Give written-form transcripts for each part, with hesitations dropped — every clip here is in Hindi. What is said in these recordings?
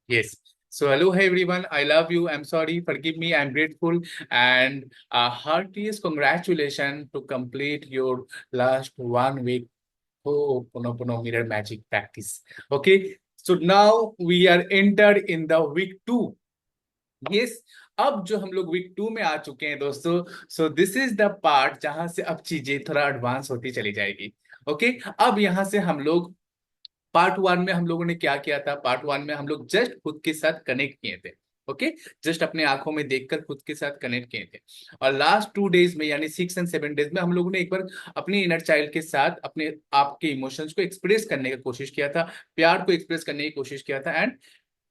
Yes. So hello everyone. I love you. I'm sorry. Forgive me. I'm grateful and heartiest congratulations to complete your last 1 week. Oh, Puno Mirror Magic practice. Okay. So now we are entered in the week 2. Yes. अब जो हम लोग week 2 में आ चुके हैं दोस्तों. So this is the part जहां से अब चीजें थोड़ा एडवांस होती चली जाएगी. ओके. अब यहाँ से हम लोग पार्ट 1 में हम लोगों ने क्या किया था. पार्ट 1 में हम लोग जस्ट खुद के साथ कनेक्ट किए थे. ओके. जस्ट अपने आंखों में देखकर खुद के साथ कनेक्ट किए थे. और लास्ट 2 डेज में यानी 6 एंड 7 डेज में हम लोगों ने एक बार अपनी इनर चाइल्ड के साथ अपने आप के इमोशंस को एक्सप्रेस करने की कोशिश किया था. प्यार को एक्सप्रेस करने की कोशिश किया था. एंड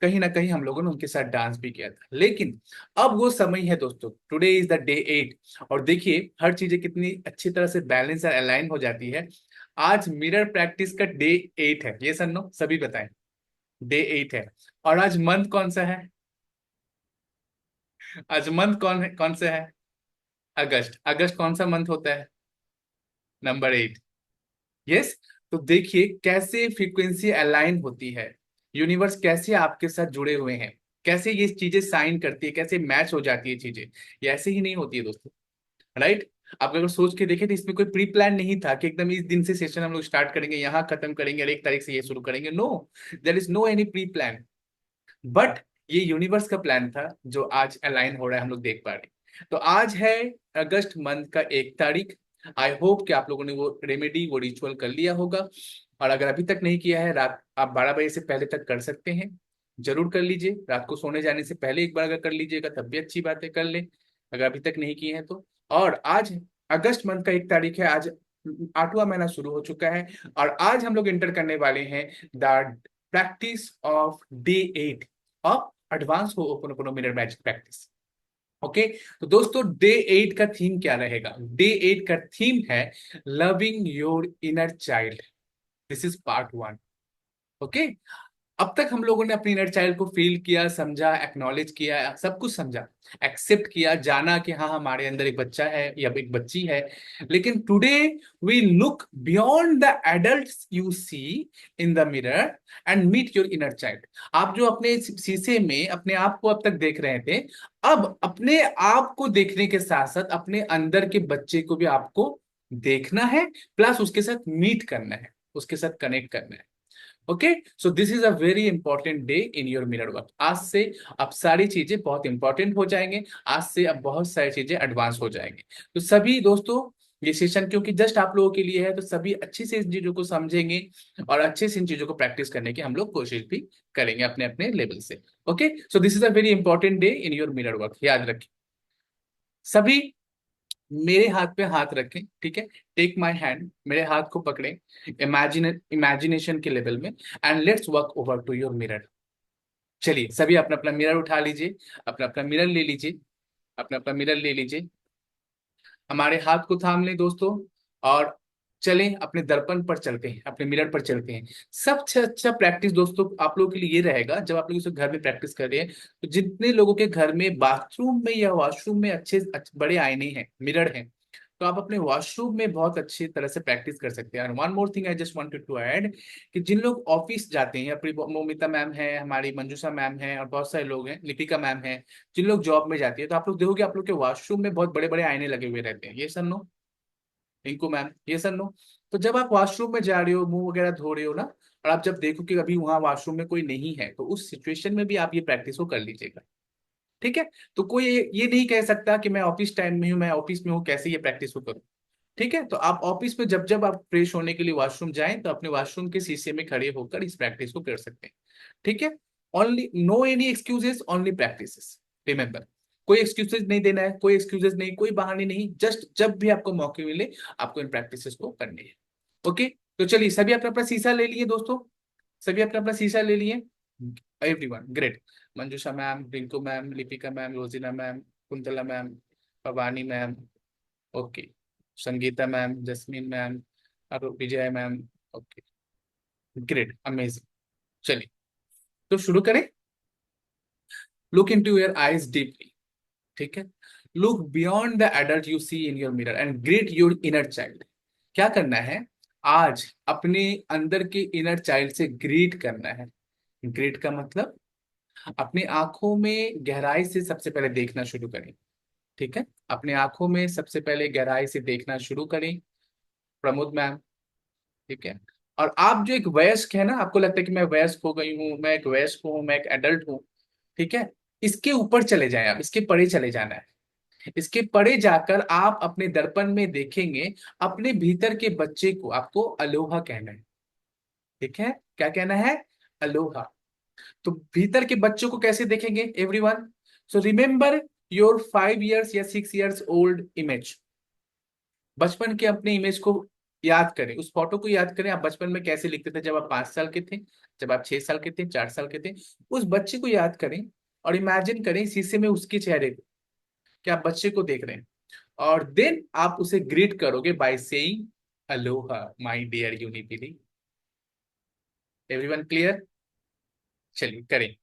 कहीं ना कहीं हम लोगों ने उनके साथ डांस भी किया था. लेकिन अब वो समय है दोस्तों. Today is the day 8. और देखिए हर चीजें कितनी अच्छी तरह से बैलेंस और अलाइन हो जाती है. आज मिरर प्रैक्टिस का डे 8 है. ये सर नो सभी बताएं. डे 8 है. और आज मंथ कौन सा है. आज मंथ कौन सा है. अगस्त. अगस्त कौन सा मंथ होता है. नंबर 8. यस. तो देखिए कैसे फ्रीक्वेंसी अलाइन होती है. यूनिवर्स कैसे आपके साथ जुड़े हुए हैं. कैसे ये चीजें साइन करती है. कैसे मैच हो जाती है चीजें. ये ऐसे ही नहीं होती है दोस्तों. राइट. आप अगर सोच के देखें तो इसमें कोई प्री प्लान नहीं था कि एकदम इस दिन से सेशन हम लोग स्टार्ट करेंगे, यहाँ खत्म करेंगे और 1 तारीख से ये शुरू करेंगे. No. There is no any pre plan. But ये यूनिवर्स का प्लान था जो आज अलाइन हो रहा है. हम लोग देख पा रहे हैं. तो आज है अगस्त मंथ का 1 तारीख. आई होप कि आप लोगों ने वो रेमेडी वो रिचुअल कर लिया होगा. और अगर अभी तक नहीं किया है, रात आप 12 बजे से पहले तक कर सकते हैं. जरूर कर लीजिए. रात को सोने जाने से पहले एक बार अगर कर लीजिएगा तब भी अच्छी बात है. कर ले अगर अभी तक नहीं किए हैं तो. और आज अगस्त मंथ का 1 तारीख है. आज 8वां महीना शुरू हो चुका है. और आज हम लोग एंटर करने वाले हैं the practice of day 8 of advance हो open open mirror magic practice. Okay. तो दोस्तों डे 8 का थीम क्या रहेगा. डे 8 का थीम है loving your inner child. This is part 1. Okay. अब तक हम लोगों ने अपनी इनर चाइल्ड को फील किया, समझा, एक्नॉलेज किया, सब कुछ समझा, एक्सेप्ट किया, जाना कि हाँ हमारे अंदर एक बच्चा है या एक बच्ची है. लेकिन today we look beyond the adults you see in the mirror and meet your inner child. आप जो अपने शीशे में अपने आप को अब तक देख रहे थे, अब अपने आप को देखने के साथ साथ अपने अंदर के बच्चे को भी आपको देखना है. प्लस उसके साथ मीट करना है, उसके साथ कनेक्ट करना है. Okay. So this is a very important day in your mirror work. आज से अब सारी चीजें बहुत इंपॉर्टेंट हो जाएंगे. आज से अब बहुत सारी चीजें एडवांस हो जाएंगे. तो सभी दोस्तों ये सेशन क्योंकि जस्ट आप लोगों के लिए है तो सभी अच्छे से इन चीजों को समझेंगे और अच्छे से इन चीजों को प्रैक्टिस करने की हम लोग कोशिश भी करेंगे अपने अपने लेवल से. Okay. So this is a very important day in your mirror work. याद रखें सभी. मेरे हाथ पे हाथ रखें. ठीक है. Take my hand. मेरे हाथ को पकड़ें. इमेजिनेशन के लेवल में. And let's work over to your mirror. चलिए सभी अपना अपना मिरर उठा लीजिए. अपना अपना मिरर ले लीजिए. अपना अपना मिरर ले लीजिए. हमारे हाथ को थाम लें दोस्तों. और चलें अपने दर्पण पर चलते हैं, अपने मिरर पर चलते हैं. सबसे अच्छा प्रैक्टिस दोस्तों आप लोगों के लिए ये रहेगा जब आप लोग इसे घर में प्रैक्टिस कर रहे हैं. तो जितने लोगों के घर में बाथरूम में या वॉशरूम में अच्छे बड़े आईने हैं, मिरर हैं, तो आप अपने वॉशरूम में बहुत अच्छी तरह से प्रैक्टिस कर सकते हैं. और one more thing I just wanted to add कि जिन लोग ऑफिस जाते हैं, अपनी मोमिता मैम है, हमारी मंजूषा मैम है और बहुत सारे लोग हैं, लिपिका मैम है, जिन लोग जॉब में जाती है, तो आप लोग देखोगे आप लोग के वॉशरूम में बहुत बड़े बड़े आईने लगे हुए रहते हैं. ये सर नो. रिंकू मैम ये सर नो. तो जब आप वॉशरूम में जा रहे हो, मुंह वगैरह धो रहे हो ना, और आप जब देखो कि अभी वहां वॉशरूम में कोई नहीं है, तो उस सिचुएशन में भी आप ये प्रैक्टिस को कर लीजिएगा. ठीक है. तो कोई ये नहीं कह सकता कि मैं ऑफिस टाइम में हूँ, मैं ऑफिस में हूँ, कैसे ये प्रैक्टिस को करूँ. ठीक है. तो आप ऑफिस में जब जब आप फ्रेश होने के लिए वॉशरूम जाएं तो अपने वॉशरूम के शीशे में खड़े होकर इस प्रैक्टिस को कर सकते हैं. ठीक है. Only no any excuses, only practices. Remember. कोई एक्सक्यूजेस नहीं देना है, कोई एक्सक्यूजेस नहीं, कोई बहाने नहीं. जस्ट जब भी आपको मौके मिले आपको इन प्रैक्टिसेस को करने हैं. ओके. तो चलिए सभी अपना अपना शीशा ले लिए दोस्तों. सभी अपना अपना शीशा ले लिए. Everyone great. Manjusha ma'am, Rinku ma'am, Lipika ma'am, Rojina ma'am, Kuntala ma'am, Bhavani ma'am. Okay. Sangeeta ma'am, Jasmine ma'am और Vijay ma'am. Okay. Great. Amazing. चलिए तो शुरू करें. Look into your eyes deeply. ठीक है. Look beyond the adult you see in your mirror and greet your inner child. क्या करना है. आज अपने अंदर के इनर चाइल्ड से ग्रीट करना है. ग्रीट का मतलब अपनी आंखों में गहराई से सबसे पहले देखना शुरू करें। ठीक है, अपने आंखों में सबसे पहले गहराई से देखना शुरू करें, प्रमोद मैम। ठीक है, और आप जो एक वयस्क है ना, आपको लगता है कि मैं वयस्क हो गई हूँ, मैं एक वयस्क हूँ, मैं एक एडल्ट हूँ। ठीक है, इसके ऊपर चले जाएं आप, इसके परे चले जाना है। इसके परे जाकर आप अपने दर्पण में देखेंगे अपने भीतर के बच्चे को, आपको अलोहा कहना है। ठीक है, क्या कहना है? अलोहा। तो भीतर के बच्चों को कैसे देखेंगे everyone? So remember your 5 years या 6 years ओल्ड इमेज। बचपन के अपने इमेज को याद करें, उस फोटो को याद करें। आप बचपन में कैसे लिखते थे, जब आप 5 साल के थे, जब आप 6 साल के थे, 4 साल के थे। उस बच्चे को याद करें और इमेजिन करें शीशे में उसके चेहरे को, कि आप बच्चे को देख रहे हैं। और देन आप उसे ग्रीट करोगे by saying aloha my dear unity. Everyone clear? चलिए करें।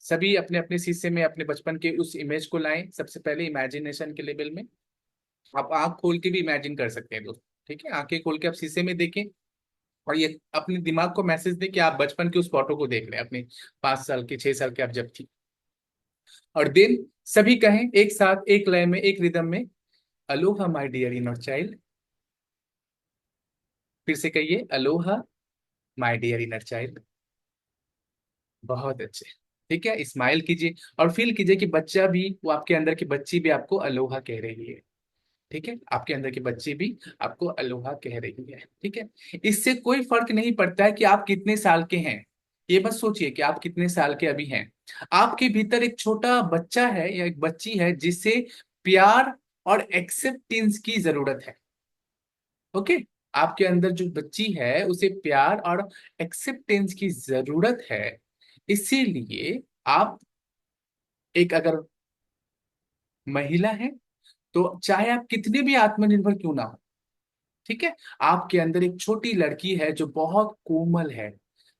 सभी अपने अपने शीशे में अपने बचपन के उस इमेज को लाएं, सबसे पहले इमेजिनेशन के लेवल में। आप आंख खोल के भी इमेजिन कर सकते हैं दोस्त। ठीक है, आंखें खोल के आप शीशे में देखें और ये अपने दिमाग को मैसेज दें कि आप बचपन की उस फोटो को देख रहे हैं, अपने 5 साल के, 6 साल के आप जब थी। और देन सभी कहें एक साथ, एक लय में, एक रिदम में, aloha my dear inner child. फिर से कहिए, aloha my dear inner child. बहुत अच्छे। ठीक है, स्माइल कीजिए और फील कीजिए कि बच्चा भी, वो आपके अंदर की बच्ची भी आपको अलोहा कह रही है। ठीक है, आपके अंदर की बच्ची भी आपको अलोहा कह रही है। ठीक है, इससे कोई फर्क नहीं पड़ता है कि आप कितने साल के हैं। ये बस सोचिए कि आप कितने साल के अभी हैं। आपके भीतर एक छोटा बच्चा है या एक बच्ची है जिसे प्यार और एक्सेप्टेंस की जरूरत है। ओके, आपके अंदर जो बच्ची है उसे प्यार और एक्सेप्टेंस की जरूरत है। इसीलिए आप एक, अगर महिला है तो चाहे आप कितने भी आत्मनिर्भर क्यों ना हो, ठीक है, आपके अंदर एक छोटी लड़की है जो बहुत कोमल है।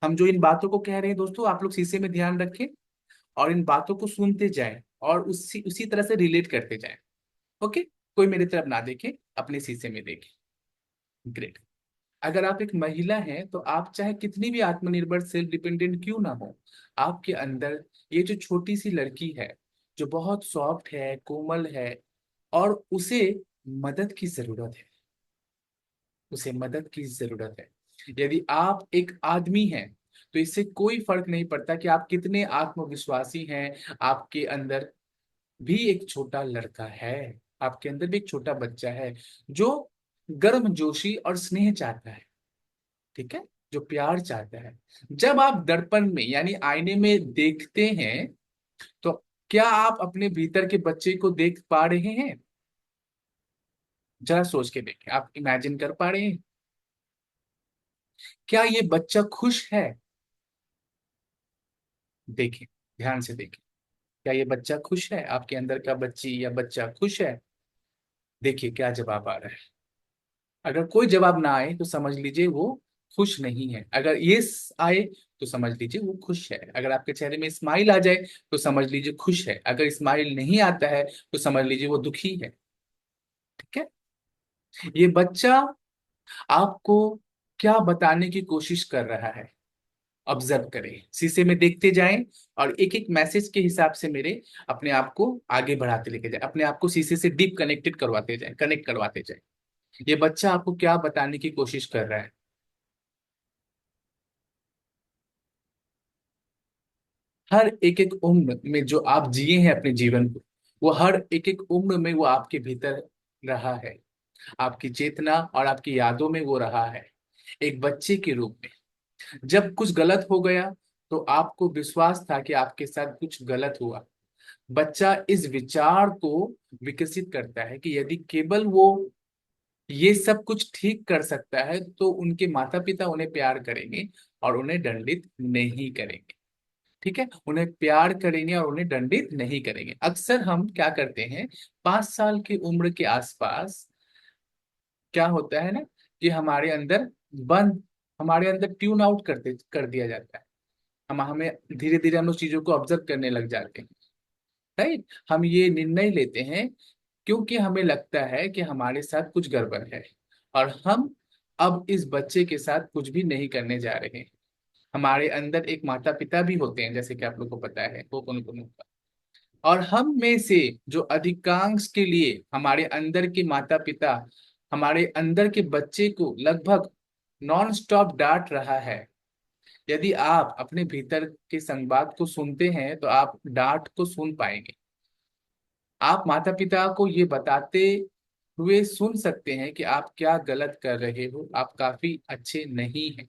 हम जो इन बातों को कह रहे हैं दोस्तों, आप लोग शीशे में ध्यान रखें और इन बातों को सुनते जाएं और उसी उसी तरह से रिलेट करते जाएं। ओके, कोई मेरी तरफ ना देखे, अपने शीशे में देखे। ग्रेट। अगर आप एक महिला हैं तो आप चाहे कितनी भी आत्मनिर्भर, सेल्फ डिपेंडेंट क्यों ना हो, आपके अंदर ये जो छोटी सी लड़की है, जो बहुत सॉफ्ट है, कोमल है, और उसे मदद की जरूरत है, उसे मदद की जरूरत है। यदि आप एक आदमी हैं तो इससे कोई फर्क नहीं पड़ता कि आप कितने आत्मविश्वासी हैं, आपके अंदर भी एक छोटा लड़का है, आपके अंदर भी एक छोटा बच्चा है जो गर्मजोशी और स्नेह चाहता है। ठीक है, जो प्यार चाहता है। जब आप दर्पण में यानी आईने में देखते हैं तो क्या आप अपने भीतर के बच्चे को देख पा रहे हैं? जरा सोच के देखें, आप इमेजिन कर पा रहे हैं? क्या ये बच्चा खुश है? देखें, ध्यान से देखें। क्या ये बच्चा खुश है? आपके अंदर का बच्ची या बच्चा खुश है? देखिए क्या जवाब आ रहा है। अगर कोई जवाब ना आए तो समझ लीजिए वो खुश नहीं है। अगर ये आए तो समझ लीजिए वो खुश है। अगर आपके चेहरे में स्माइल आ जाए तो समझ लीजिए खुश है। अगर स्माइल नहीं आता है तो समझ लीजिए वो दुखी है। ठीक है, ये बच्चा आपको क्या बताने की कोशिश कर रहा है? ऑब्जर्व करें, शीशे में देखते जाएं और एक एक मैसेज के हिसाब से मेरे अपने आप को आगे बढ़ाते लेके जाए, अपने आप को शीशे से डीप कनेक्टेड करवाते जाए, कनेक्ट करवाते जाए। ये बच्चा आपको क्या बताने की कोशिश कर रहा है? हर एक एक उम्र में जो आप जिए हैं अपने जीवन को, वो हर एक एक उम्र में वो आपके भीतर रहा है। आपकी चेतना और आपकी यादों में वो रहा है, एक बच्चे के रूप में। जब कुछ गलत हो गया तो आपको विश्वास था कि आपके साथ कुछ गलत हुआ। बच्चा इस विचार को विकसित करता है कि यदि केवल वो ये सब कुछ ठीक कर सकता है तो उनके माता पिता उन्हें प्यार करेंगे और उन्हें दंडित नहीं करेंगे। ठीक है, उन्हें प्यार करेंगे और उन्हें दंडित नहीं करेंगे। अक्सर हम क्या करते हैं, 5 साल की उम्र के आसपास क्या होता है ना, कि हमारे अंदर बंद, हमारे अंदर ट्यून आउट कर दिया जाता है। हम हमें धीरे धीरे हम उस चीजों को ऑब्जर्व करने लग जाते हैं। राइट, हम ये निर्णय लेते हैं क्योंकि हमें लगता है कि हमारे साथ कुछ गड़बड़ है और हम अब इस बच्चे के साथ कुछ भी नहीं करने जा रहे हैं। हमारे अंदर एक माता पिता भी होते हैं, जैसे कि आप लोग को पता है, वो कौन कौन होता है। और हम में से जो अधिकांश के लिए हमारे अंदर के माता पिता हमारे अंदर के बच्चे को लगभग नॉन स्टॉप डांट रहा है। यदि आप अपने भीतर के संवाद को सुनते हैं तो आप डांट को सुन पाएंगे। आप माता पिता को ये बताते हुए सुन सकते हैं कि आप क्या गलत कर रहे हो, आप काफी अच्छे नहीं हैं।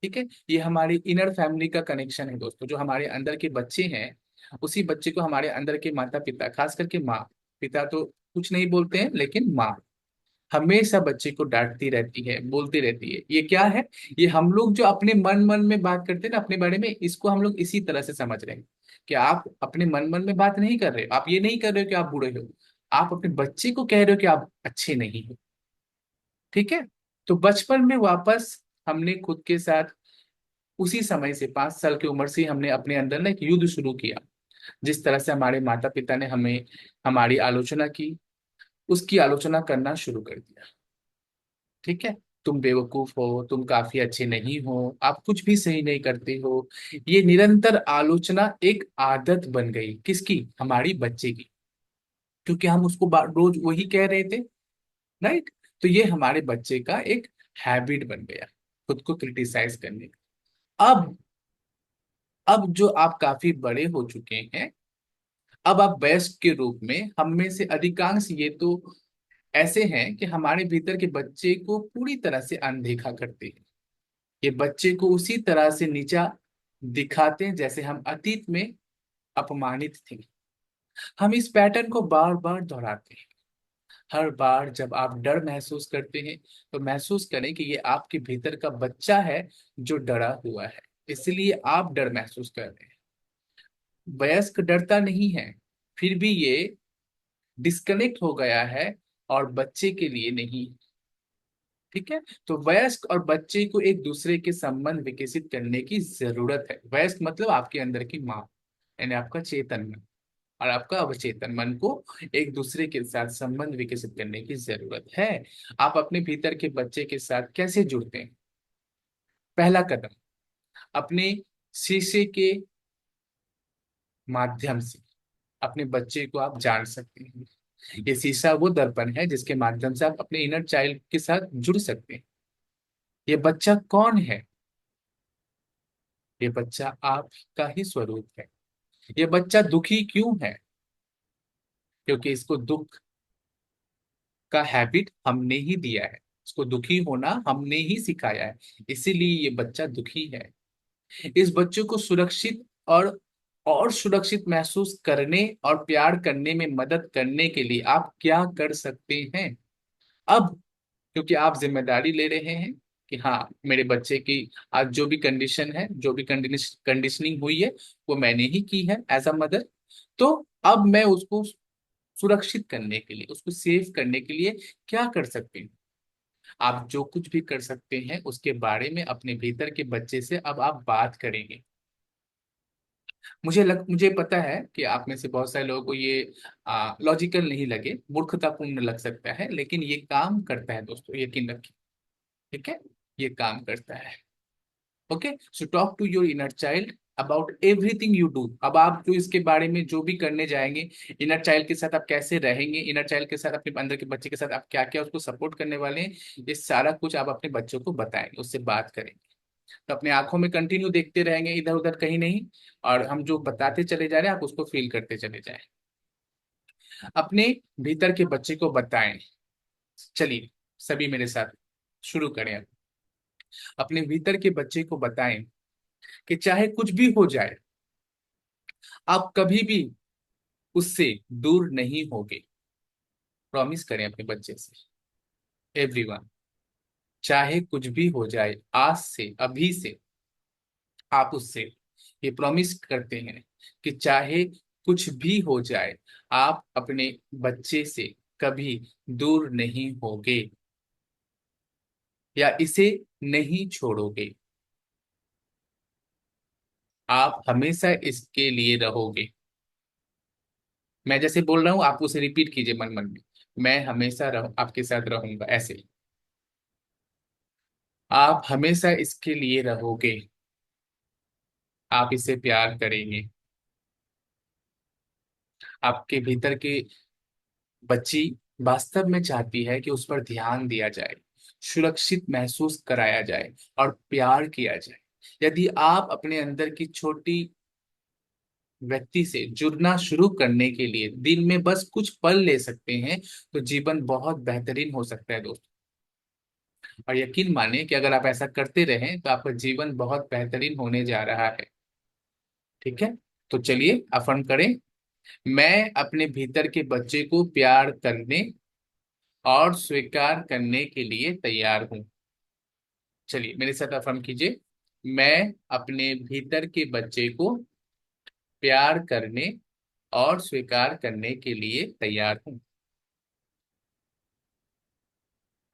ठीक है, ये हमारी इनर फैमिली का कनेक्शन है दोस्तों। जो हमारे अंदर के बच्चे हैं, उसी बच्चे को हमारे अंदर के माता पिता, खास करके माँ, पिता तो कुछ नहीं बोलते हैं लेकिन माँ हमेशा बच्चे को डांटती रहती है, बोलती रहती है। ये क्या है? ये हम लोग जो अपने मन मन में बात करते हैं ना अपने बारे में, इसको हम लोग इसी तरह से समझ रहे हैं कि आप अपने मन मन में बात नहीं कर रहे हो। आप ये नहीं कर रहे हो कि आप बुरे हो, आप अपने बच्चे को कह रहे हो कि आप अच्छे नहीं हो। ठीक है, तो बचपन में वापस हमने खुद के साथ उसी समय से 5 साल की उम्र से ही हमने अपने अंदर ना एक युद्ध शुरू किया। जिस तरह से हमारे माता पिता ने हमें हमारी आलोचना की, उसकी आलोचना करना शुरू कर दिया। ठीक है, तुम बेवकूफ हो, तुम काफी अच्छे नहीं हो, आप कुछ भी सही नहीं करते हो। ये निरंतर आलोचना एक आदत बन गई, किसकी? हमारी बच्चे की। क्योंकि हम उसको रोज वही कह रहे थे। राइट, तो ये हमारे बच्चे का एक हैबिट बन गया, खुद को क्रिटिसाइज करने का। अब जो आप काफी बड़े हो चुके हैं, अब आप वयस्क के रूप में, हम में से अधिकांश ये तो ऐसे हैं कि हमारे भीतर के बच्चे को पूरी तरह से अनदेखा करते हैं। ये बच्चे को उसी तरह से नीचा दिखाते हैं जैसे हम अतीत में अपमानित थे। हम इस पैटर्न को बार बार दोहराते हैं। हर बार जब आप डर महसूस करते हैं तो महसूस करें कि ये आपके भीतर का बच्चा है जो डरा हुआ है, इसलिए आप डर महसूस कर रहे हैं। वयस्क डरता नहीं है, फिर भी ये डिस्कनेक्ट हो गया है और बच्चे के लिए नहीं। ठीक है, तो वयस्क और बच्चे को एक दूसरे के संबंध विकसित करने की जरूरत है। वयस्क मतलब आपके अंदर की माँ, यानी आपका चेतन मन, और आपका अवचेतन मन को एक दूसरे के साथ संबंध विकसित करने की जरूरत है। आप अपने भीतर के बच्चे के साथ कैसे जुड़ते हैं? पहला कदम, अपने शीशे के माध्यम से अपने बच्चे को आप जान सकते हैं। ये शीशा वो दर्पण है जिसके माध्यम से आप अपने इनर चाइल्ड के साथ जुड़ सकते हैं। ये बच्चा कौन है? ये बच्चा आपका ही स्वरूप है। ये बच्चा दुखी क्यों है? क्योंकि इसको दुख का हैबिट हमने ही दिया है, इसको दुखी होना हमने ही सिखाया है, इसीलिए ये बच्चा दुखी है। इस बच्चे को सुरक्षित और सुरक्षित महसूस करने और प्यार करने में मदद करने के लिए आप क्या कर सकते हैं अब? क्योंकि आप जिम्मेदारी ले रहे हैं कि हाँ, मेरे बच्चे की आज जो भी कंडीशन है, जो भी कंडीशनिंग हुई है, वो मैंने ही की है एज अ मदर। तो अब मैं उसको सुरक्षित करने के लिए, उसको सेव करने के लिए क्या कर सकते हैं? आप जो कुछ भी कर सकते हैं उसके बारे में अपने भीतर के बच्चे से अब आप बात करेंगे। मुझे पता है कि आप में से बहुत सारे लोगों को ये लॉजिकल नहीं लगे, मूर्खतापूर्ण लग सकता है, लेकिन ये काम करता है दोस्तों, यकीन रखिए। ठीक है, ये काम करता है। Okay, so talk to your inner child about everything you do. अब आप जो इसके बारे में जो भी करने जाएंगे, इनर चाइल्ड के साथ आप कैसे रहेंगे, इनर चाइल्ड के साथ, अपने अंदर के बच्चे के साथ आप क्या क्या उसको सपोर्ट करने वाले हैं, ये सारा कुछ आप अपने बच्चों को बताएंगे, उससे बात करेंगे। तो अपने आंखों में कंटिन्यू देखते रहेंगे, इधर उधर कहीं नहीं। और हम जो बताते चले जा रहे हैं आप उसको फील करते चले जाएं। अपने भीतर के बच्चे को बताएं। चलिए, सभी मेरे साथ शुरू करें अब। अपने भीतर के बच्चे को बताएं कि चाहे कुछ भी हो जाए, आप कभी भी उससे दूर नहीं होगे। प्रॉमिस करें अपने बच्चे से, एवरीवन। चाहे कुछ भी हो जाए, आज से, अभी से आप उससे ये प्रॉमिस करते हैं कि चाहे कुछ भी हो जाए, आप अपने बच्चे से कभी दूर नहीं होगे या इसे नहीं छोड़ोगे। आप हमेशा इसके लिए रहोगे। मैं जैसे बोल रहा हूं आप उसे रिपीट कीजिए मन मन में। मैं हमेशा आपके साथ रहूंगा, ऐसे। आप हमेशा इसके लिए रहोगे। आप इसे प्यार करेंगे। आपके भीतर की बच्ची वास्तव में चाहती है कि उस पर ध्यान दिया जाए, सुरक्षित महसूस कराया जाए और प्यार किया जाए। यदि आप अपने अंदर की छोटी व्यक्ति से जुड़ना शुरू करने के लिए दिन में बस कुछ पल ले सकते हैं, तो जीवन बहुत बेहतरीन हो सकता है दोस्तों। और यकीन मानिए कि अगर आप ऐसा करते रहें तो आपका जीवन बहुत बेहतरीन होने जा रहा है। ठीक है, तो चलिए अफर्म करें। मैं अपने भीतर के बच्चे को प्यार करने और स्वीकार करने के लिए तैयार हूं। चलिए मेरे साथ अफर्म कीजिए। मैं अपने भीतर के बच्चे को प्यार करने और स्वीकार करने के लिए तैयार हूं।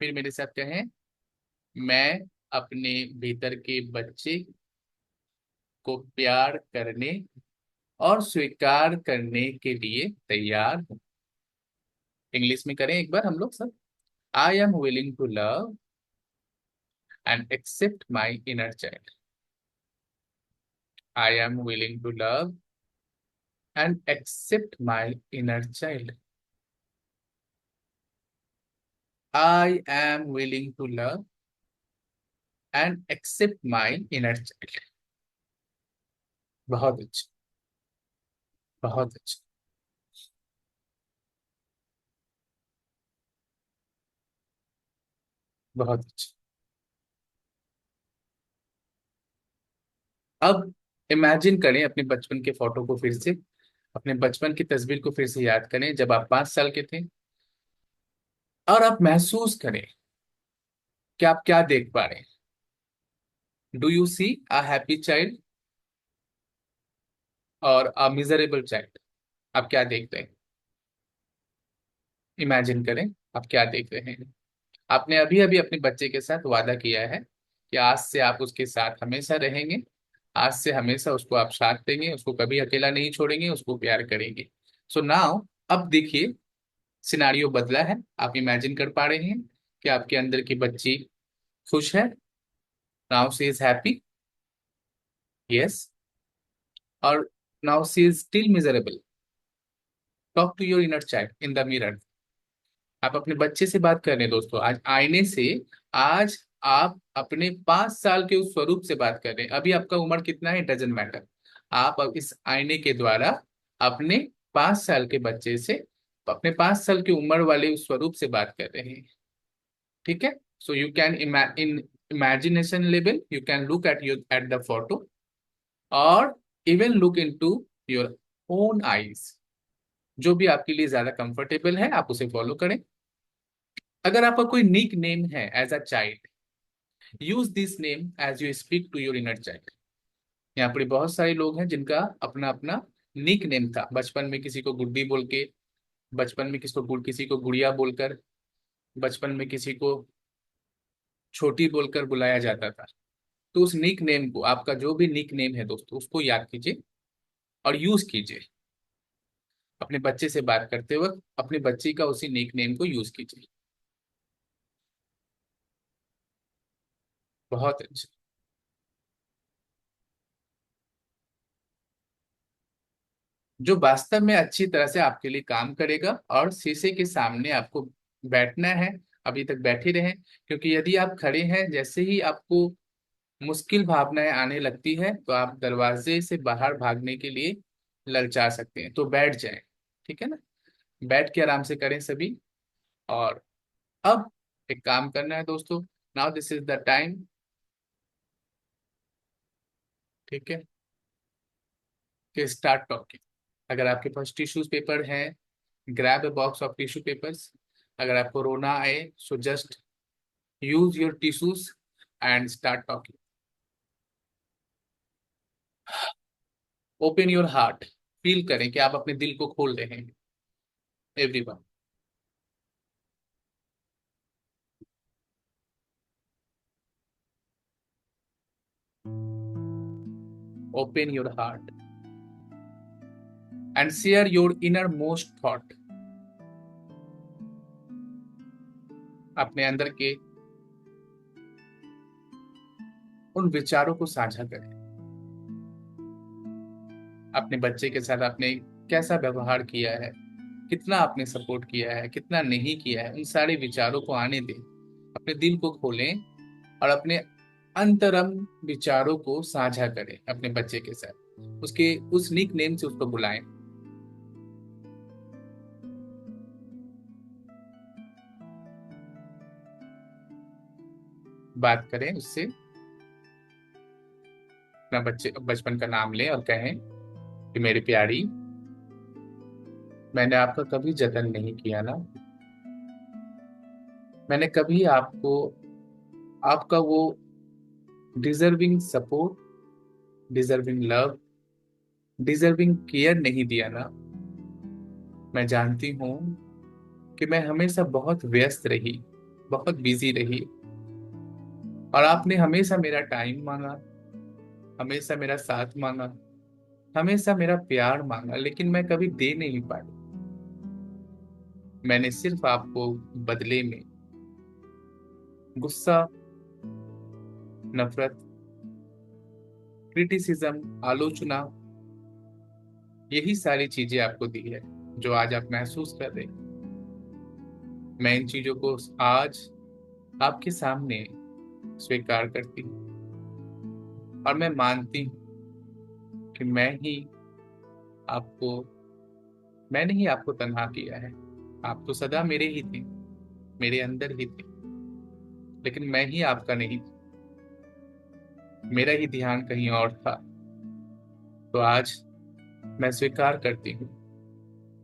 फिर मेरे साथ कहें, मैं अपने भीतर के बच्चे को प्यार करने और स्वीकार करने के लिए तैयार हूं। इंग्लिश में करें एक बार हम लोग सब। I am willing to love and accept my inner child. I am willing to love and accept my inner child. I am willing to love and accept my inner child. बहुत अच्छा, बहुत अच्छा, बहुत अच्छा। अब इमेजिन करें अपने बचपन के फोटो को फिर से, अपने बचपन की तस्वीर को फिर से याद करें जब आप 5 साल के थे, और आप महसूस करें कि आप क्या देख पा रहे हैं। Do you see a happy child और अ मिजरेबल चाइल्ड? आप क्या देख रहे हैं? इमेजिन करें, आप क्या देख रहे हैं। आपने अभी अभी अपने बच्चे के साथ वादा किया है कि आज से आप उसके साथ हमेशा रहेंगे। आज से हमेशा उसको आप साथ देंगे, उसको कभी अकेला नहीं छोड़ेंगे, उसको प्यार करेंगे। सो नाउ, अब देखिए, सिनारियो बदला है। आप इमेजिन कर पा रहे हैं कि आपके अंदर की बच्ची खुश है। Now she is happy. Yes. और now she is still miserable. Talk to your inner child in the mirror. आप अपने बच्चे से बात कर रहे हैं दोस्तों, आज आईने से। आज आप अपने 5 साल के उस स्वरूप से बात कर रहे हैं। अभी आपका उम्र कितना है डजेंट मैटर। आप अब इस आईने के द्वारा अपने 5 साल के बच्चे से, अपने 5 साल की उम्र वाले उस स्वरूप से बात कर रहे हैं। ठीक है। So you can in imagination level you can look at your at the photo, और even look into your own eyes. जो भी आपके लिए ज्यादा कंफर्टेबल है आप उसे फॉलो करें। अगर आपका कोई निक नेम है as a child, use this name as you speak to your inner child. यहाँ पर बहुत सारे लोग हैं जिनका अपना अपना निक नेम था। बचपन में किसी को गुड्डी बोल के, बचपन में किसी को गुड़िया बोलकर, बचपन में किसी को छोटी बोलकर बुलाया जाता था। तो उस निक नेम को, आपका जो भी निक नेम है दोस्तों, उसको याद कीजिए और यूज कीजिए। अपने बच्चे से बात करते वक्त अपने बच्चे का उसी निक नेम को यूज कीजिए। बहुत अच्छा। जो वास्तव में अच्छी तरह से आपके लिए काम करेगा, और शीशे के सामने आपको बैठना है। अभी तक बैठे रहें, क्योंकि यदि आप खड़े हैं, जैसे ही आपको मुश्किल भावनाएं आने लगती है तो आप दरवाजे से बाहर भागने के लिए ललचा सकते हैं। तो बैठ जाएं। ठीक है ना? बैठ के आराम से करें सभी। और अब एक काम करना है दोस्तों। Now this is the time. ठीक है, कि स्टार्ट टॉकिंग। अगर आपके पास टिश्यूज पेपर है, grab a box of tissue papers. अगर आपको रोना आए, so just use your tissues and start talking. Open your heart. Feel करें कि आप अपने दिल को खोल रहे हैं। Everyone, open your heart and share your inner most thought. अपने अंदर के उन विचारों को साझा करें। अपने बच्चे के साथ आपने कैसा व्यवहार किया है, कितना आपने सपोर्ट किया है, कितना नहीं किया है, उन सारे विचारों को आने दें। अपने दिल को खोलें और अपने अंतरम विचारों को साझा करें अपने बच्चे के साथ। उसके उस निक नेम से उसको बुलाएं, बात करें उससे, अपना बच्चे बचपन का नाम लें और कहें कि मेरी प्यारी, मैंने आपका कभी जतन नहीं किया ना। मैंने कभी आपको आपका वो deserving support, deserving love, deserving care नहीं दिया ना। मैं जानती हूँ कि मैं हमेशा बहुत व्यस्त रही, बहुत बिजी रही, और आपने हमेशा मेरा टाइम मांगा, हमेशा मेरा साथ मांगा, हमेशा मेरा प्यार मांगा, लेकिन मैं कभी दे नहीं पाई। मैंने सिर्फ आपको बदले में गुस्सा, नफरत, क्रिटिसिज्म, आलोचना, यही सारी चीजें आपको दी है जो आज आप महसूस कर रहे हैं। मैं इन चीजों को आज आपके सामने स्वीकार करती हूँ, और मैं मानती हूँ कि आपको मैंने ही आपको तन्हा किया है। आप तो सदा मेरे ही थे, मेरे अंदर ही थे, लेकिन मैं ही आपका नहीं था, मेरा ही ध्यान कहीं और था। तो आज मैं स्वीकार करती हूँ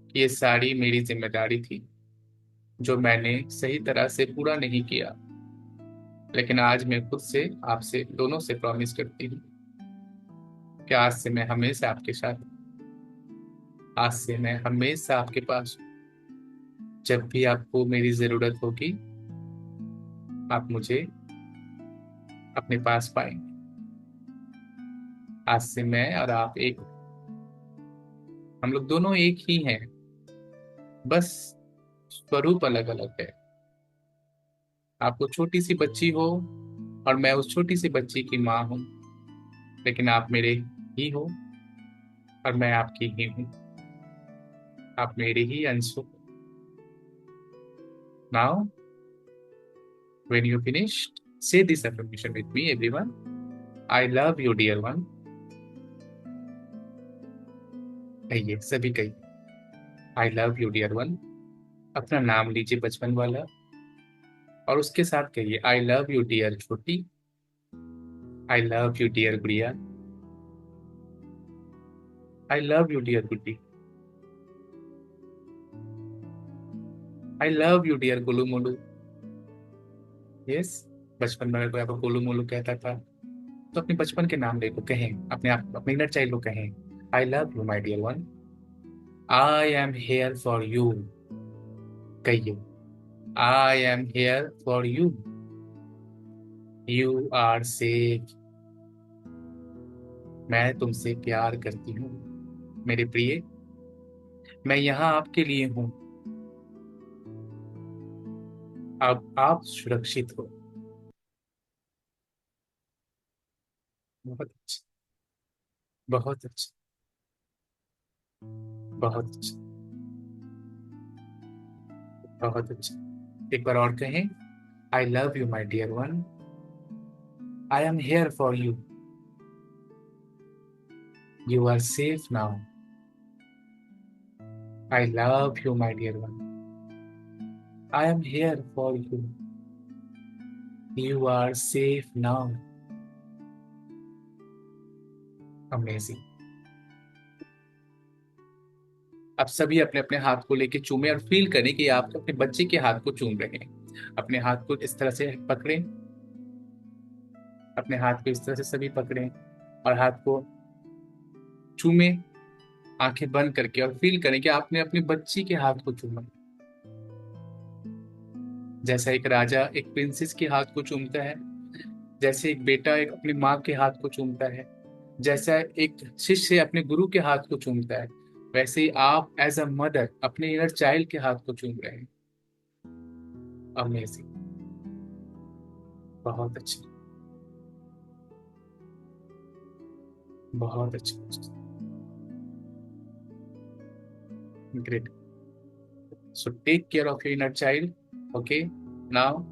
कि ये सारी मेरी जिम्मेदारी थी, जो मैंने सही तरह से पूरा नहीं किया। लेकिन आज मैं खुद से, आपसे, दोनों से प्रॉमिस करती हूँ कि आज से मैं हमेशा आपके साथ, आज से मैं हमेशा आपके पास हूँ। जब भी आपको मेरी जरूरत होगी, आप मुझे अपने पास पाएंगे। आज से मैं और आप एक, हम लोग दोनों एक ही हैं, बस स्वरूप अलग अलग है। आप वो छोटी सी बच्ची हो और मैं उस छोटी सी बच्ची की माँ हूँ, लेकिन आप मेरे ही हो और मैं आपकी ही हूँ। आप मेरे ही अंश हो। Now when you finished, say this affirmation with me, everyone. I love you, dear one. कहिए, सभी कहिए, I love you dear one. अपना नाम लीजिए बचपन वाला, और उसके साथ कहिए, आई लव यू डियर छोटी, आई love you dear Gudiya, I love you dear Guddi, I love you dear Golu Molu. Yes, बचपन में अगर कोई आपको गोलू मोलू कहता था, तो अपने बचपन के नाम लेको कहें, अपने आप, अपने इनर चाइल्ड को कहें, I love you my dear one, I am here for you. कहिए, I am here for you, you are safe. मैं तुमसे प्यार करती हूँ मेरे प्रिय, मैं यहाँ आपके लिए हूँ। अब आप सुरक्षित हो। बहुत अच्छा, बहुत अच्छा, बहुत अच्छा, बहुत अच्छा। एक बार और कहें, I love you my dear one, I am here for you, you are safe now. I love you my dear one, I am here for you, you are safe now. Amazing. अब सभी अपने अपने हाथ को लेके चूमे और फील करें कि आप अपने बच्चे के हाथ को चूम रहे हैं। अपने हाथ को इस तरह से पकड़ें, अपने हाथ को इस तरह से सभी पकड़ें और हाथ को चूमे, आंखें बंद करके, और फील करें कि आपने अपनी बच्ची के हाथ को चूमा। जैसा एक राजा एक प्रिंसेस के हाथ को चूमता है, जैसे एक बेटा एक अपनी माँ के हाथ को चूमता है, जैसा एक शिष्य अपने गुरु के हाथ को चूमता है, वैसे ही आप एज अ मदर अपने इनर चाइल्ड के हाथ को चूम रहे हैं। अमेजिंग। बहुत अच्छा, बहुत अच्छा। Great. So take care of your inner child. Okay. Now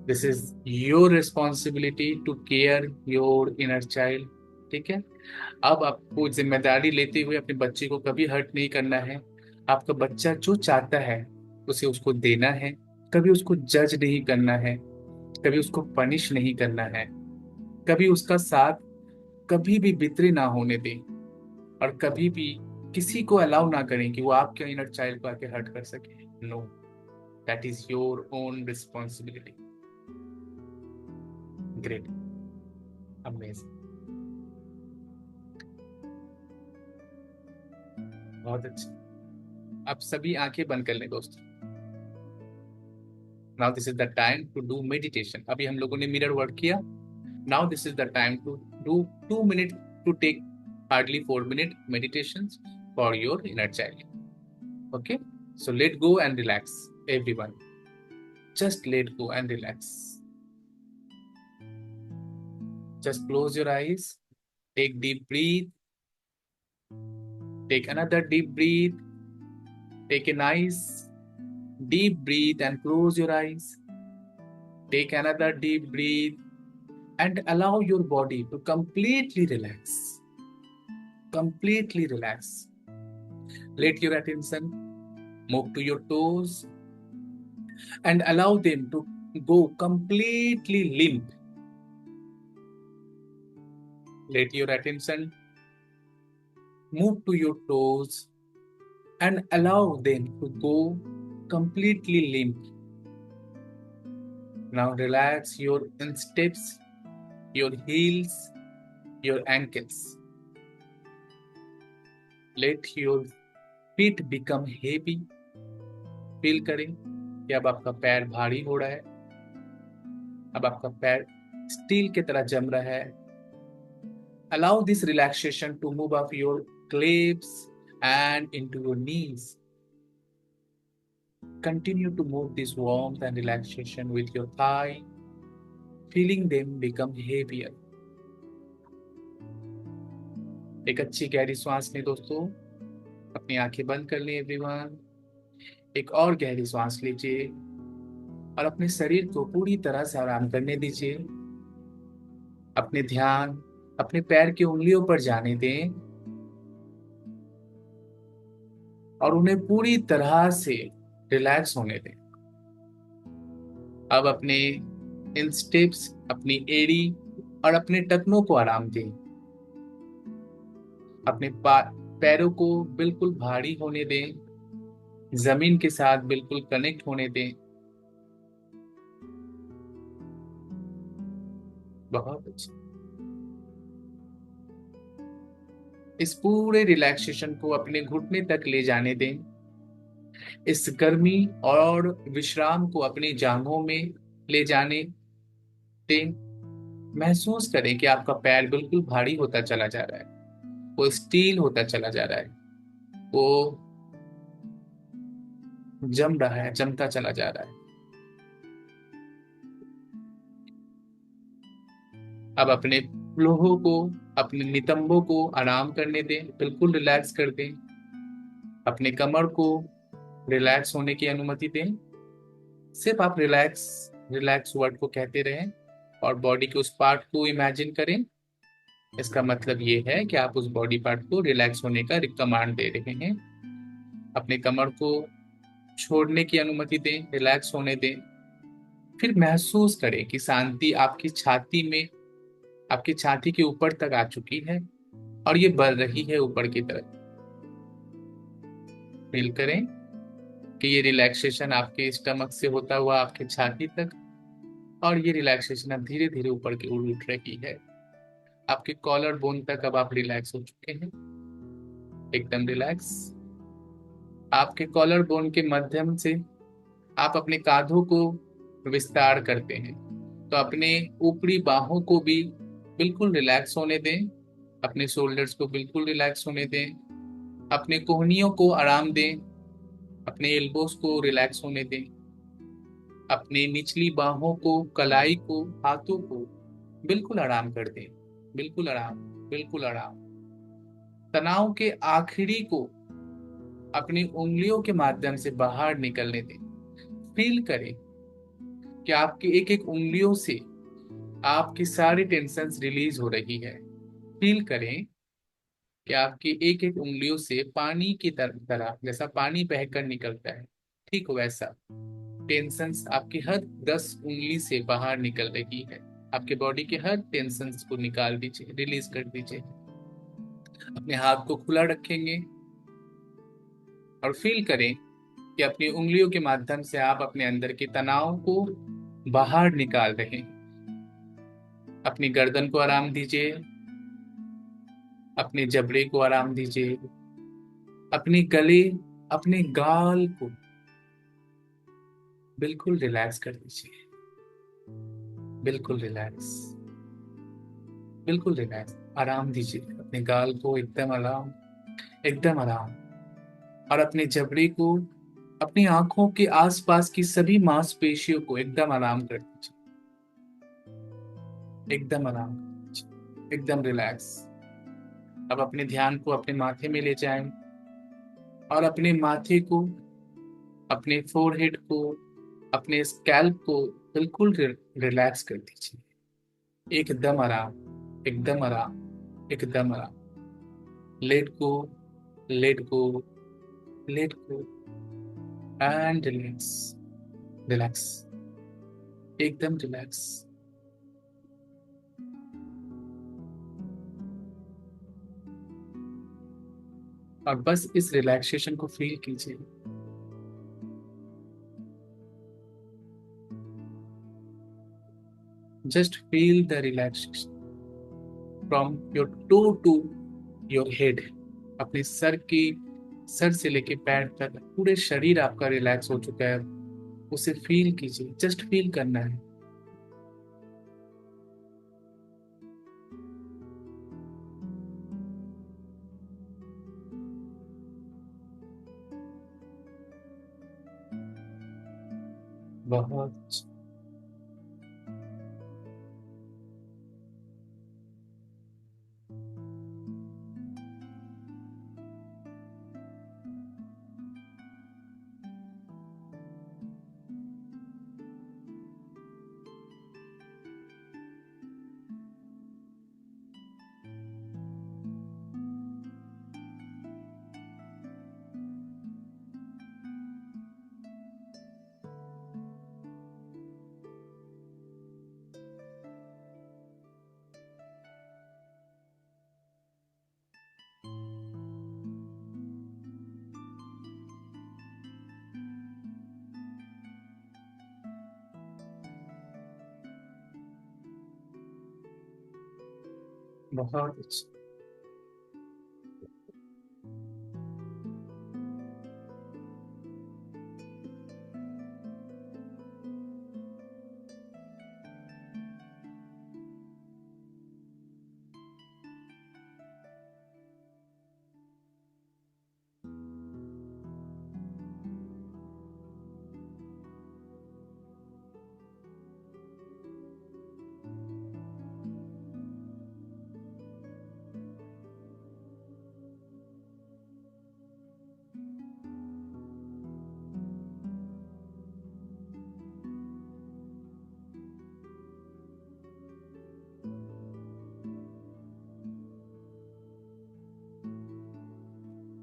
this is your responsibility to care your inner child. ठीक है। अब आपको जिम्मेदारी लेते हुए अपने बच्चे को कभी हर्ट नहीं करना है। आपका बच्चा जो चाहता है उसे उसको देना है। कभी उसको जज नहीं करना है, कभी उसको पनिश नहीं करना है, कभी उसका साथ कभी भी बितरे ना होने दें, और कभी भी किसी को अलाउ ना करें कि वो आपके इनर चाइल्ड को आके हर्ट कर सके। No, that is your own responsibility. Great, amazing, बहुत अच्छा। आप सभी आंखें बंद कर लें दोस्तों। Now this is the time to do meditation. अभी हम लोगों ने मिरर वर्क किया। Now this is the time to do 2 minute, to take hardly 4 minute meditation for your inner child. Okay, so let go and relax everyone. Just let go and relax. Just close your eyes. Take deep breath. Take another deep breath. Take a nice deep breath and close your eyes. Take another deep breath and allow your body to completely relax. Completely relax. Let your attention move to your toes and allow them to go completely limp. Let your attention move to your toes and allow them to go completely limp. Now relax your insteps, your heels, your ankles. Let your feet become heavy. Feel करें कि अब आपका पैर भारी हो रहा है, अब आपका पैर स्टील की तरह जम रहा है। Allow this relaxation to move up your glutes and into your knees. Continue to move this warmth and relaxation with your thigh, feeling them become heavier. एक अच्छी गहरी सांस लें दोस्तों। अपनी आंखें बंद कर लें एवरीवन। एक और गहरी सांस लीजिए और अपने शरीर को पूरी तरह से आराम करने दीजिए। अपने ध्यान अपने पैर की उंगलियों पर जाने दें और उन्हें पूरी तरह से रिलैक्स होने दें। अब अपने इंस्टेप्स, अपनी एड़ी और अपने टखनों को आराम दें। अपने पैरों को बिल्कुल भारी होने दें, जमीन के साथ बिल्कुल कनेक्ट होने दें। बहुत अच्छा। इस पूरे रिलैक्सेशन को अपने घुटने तक ले जाने दें। इस गर्मी और विश्राम को अपनी जांघों में ले जाने दें। महसूस करें कि आपका पैर बिल्कुल भारी होता चला जा रहा है, वो स्टील होता चला जा रहा है, वो जम रहा है, जमता चला जा रहा है। अब अपने लोहों को, अपने नितंबों को आराम करने दें, बिल्कुल रिलैक्स कर दें। अपने कमर को रिलैक्स होने की अनुमति दें। सिर्फ आप रिलैक्स रिलैक्स वर्ड को कहते रहें और बॉडी के उस पार्ट को इमेजिन करें। इसका मतलब ये है कि आप उस बॉडी पार्ट को रिलैक्स होने का कमांड दे रहे हैं। अपने कमर को छोड़ने की अनुमति दें, रिलैक्स होने दें। फिर महसूस करें कि शांति आपकी छाती में, आपकी छाती के ऊपर तक आ चुकी है और ये बढ़ रही है ऊपर की तरफ। फील करें कि ये रिलैक्सेशन आपके स्टमक से होता हुआ आपके छाती तक, और ये रिलैक्सेशन अब धीरे धीरे ऊपर की ओर उठ रही है। आपके कॉलर बोन तक अब आप रिलैक्स हो चुके हैं, एकदम रिलैक्स। आपके कॉलर बोन के माध्यम से आप अपने कांधों को विस्तार करते हैं, तो अपने ऊपरी बाहों को भी बिल्कुल रिलैक्स होने दें। अपने शोल्डर्स को बिल्कुल रिलैक्स होने दें। अपने कोहनियों को आराम दें। अपने एल्बोस को रिलैक्स होने दें। अपने निचली बाहों को, कलाई को, हाथों को बिल्कुल आराम कर दें। बिल्कुल आराम, बिल्कुल आराम। तनाव के आखिरी को अपनी उंगलियों के माध्यम से बाहर निकलने दें। फील करें कि आपकी एक एक उंगलियों से आपकी सारी टेंशन रिलीज हो रही है। फील करें कि आपकी एक एक उंगलियों से पानी की तरह जैसा पानी बहकर निकलता है, ठीक वैसा टेंशन आपकी हर 10 उंगली से बाहर निकल रही है। आपके बॉडी के हर टेंशन को निकाल दीजिए, रिलीज कर दीजिए। अपने हाथ को खुला रखेंगे और फील करें कि अपनी उंगलियों के माध्यम से आप अपने अंदर के तनाव को बाहर निकाल रहे हैं। अपनी गर्दन को आराम दीजिए, अपने जबड़े को आराम दीजिए, अपने गले, अपने गाल को बिल्कुल रिलैक्स कर दीजिए। बिल्कुल रिलैक्स, बिल्कुल रिलैक्स, आराम दीजिए अपने गाल को, एकदम आराम, एकदम आराम। और अपने जबड़े को, अपनी आंखों के आसपास की सभी मांसपेशियों को एकदम आराम कर दीजिए। एकदम आराम कर दीजिए, एकदम रिलैक्स। अब अपने ध्यान को अपने माथे में ले जाएं और अपने माथे को, अपने फोरहेड को, अपने स्कैल्प को बिल्कुल रिलैक्स कर दीजिए। एकदम आराम, एकदम आराम, एकदम आराम। Let go, let go, let go and relax, relax, एकदम रिलैक्स। और बस इस रिलैक्सेशन को फील कीजिए। Just feel the relaxation from your toe to your head. अपने सर से लेके पैर तक पूरे शरीर आपका रिलैक्स हो चुका है। उसे फील कीजिए, जस्ट फील करना है। बहुत, बहुत अच्छा,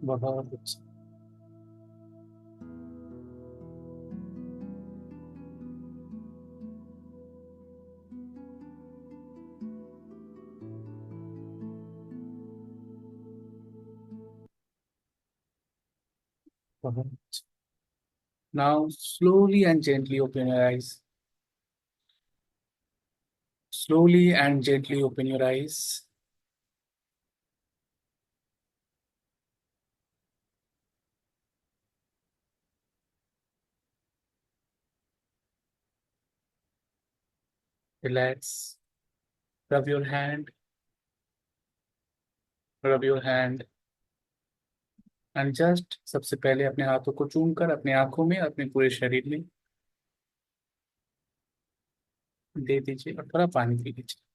बहुत अच्छा, बहुत अच्छा। Now slowly and gently open your eyes. Slowly and gently open your eyes. Relax. Rub your hand. Rub your hand. And just सबसे पहले अपने हाथों को चूम कर अपने आंखों में, अपने पूरे शरीर में दे दीजिए और थोड़ा पानी पी लीजिए।